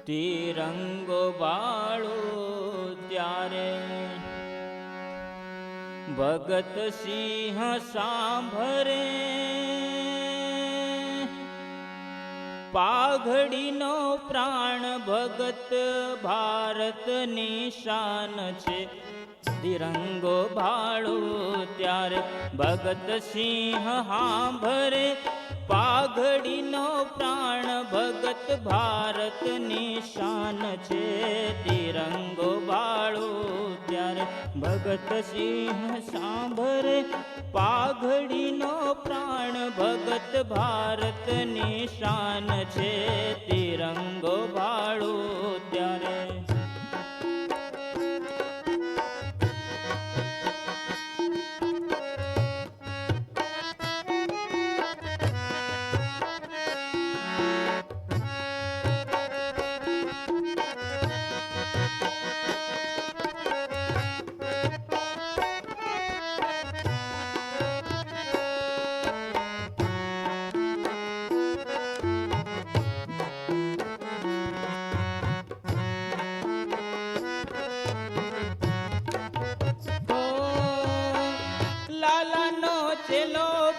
તિરંગો બાળો ત્યારે ભગત સિંહ સાંભરે પાઘડીનો પ્રાણ ભગત ભારતની શાન છે. તિરંગો ભાળો ત્યારે ભગત સિંહ સાંભરે પાઘડીનો પ્રાણ ભગત ભારતની શાન છે. તિરંગો બાળો ત્યારે ભગત સિંહ સાંભરે પાઘડીનો પ્રાણ ભગત ભારતની શાન છે. તિરંગો બાળો ત્યારે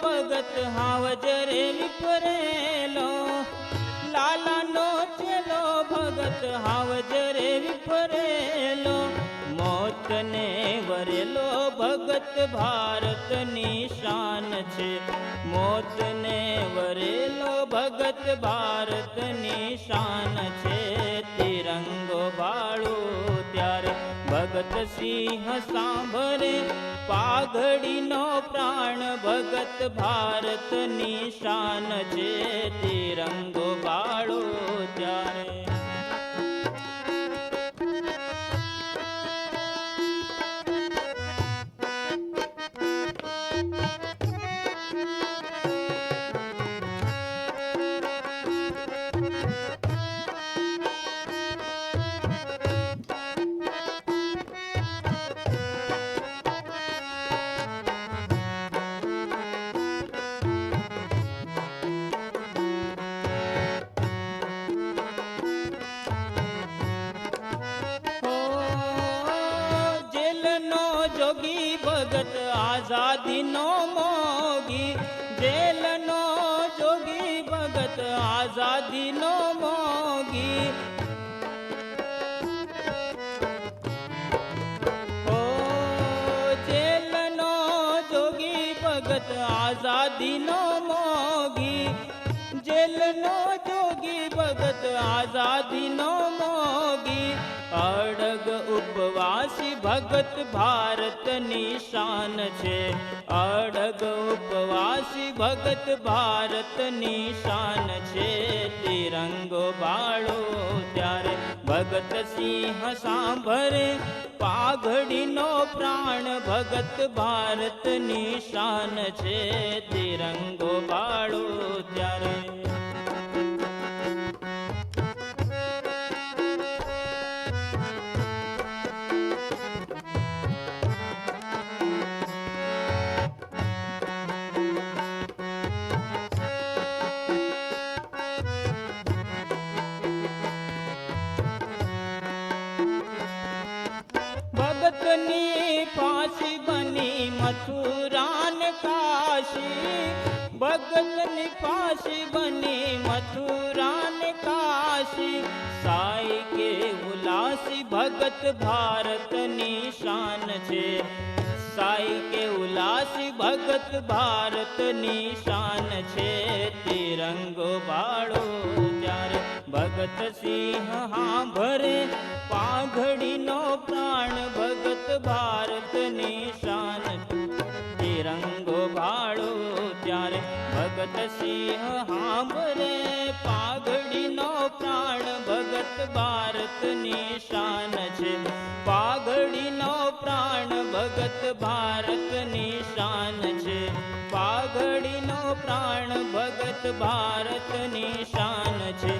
ભગત હાવજરે વિફરેલો, લાલાનો ચેલો ભગત હાવજરે વિફરેલો, મોતને વરેલો ભગત ભારતની શાન છે. મોતને વરેલો ભગત ભારતની શાન છે. તિરંગો બાળો ત્યારે ભગત સિંહ સાંભરે પાઘડીનો પ્રાણ ભગત ભારતની શાન છે. તિરંગો બાળો ત્યારે જોગી ભગત આઝાદીનો મોગી, જેલનો જોગી ભગત આઝાદીનો મોગી. ઓ જેલનો જોગી ભગત આઝાદીનો મોગી, જેલનો જોગી ભગત આઝાદીનો મોગી. અડગ ઉપવાસી ભગત ભારતની શાન છે. અડગ ઉપવાસી ભગત ભારતની શાન છે. તિરંગો બાળો ત્યારે ભગત સિંહ સાંભરે પાઘડીનો પ્રાણ ભગત ભારતની શાન છે. તિરંગો બાળો ત્યારે ભગતની ફાંસી બની મથુરાન કાશી, ભગતની ફાંસી બની મથુરાન કાશી. સાઈ કે ઉલાસી ભગત ભારતની શાન છે. સાઈ કે ઉલાસી ભગત ભારતની શાન છે. તિરંગો બાળો ત્યારે ભગત સિંહ સાંભરે પાઘડીનો પ્રાણ ભગત ભારતની શાન. તિરંગો બાળો ત્યારે ભગત સિંહ સાંભરે પાઘડીનો પ્રાણ ભગત ભારતની શાન છે. પાઘડીનો પ્રાણ ભગત ભારતની શાન છે. પાઘડીનો પ્રાણ ભગત ભારતની શાન છે.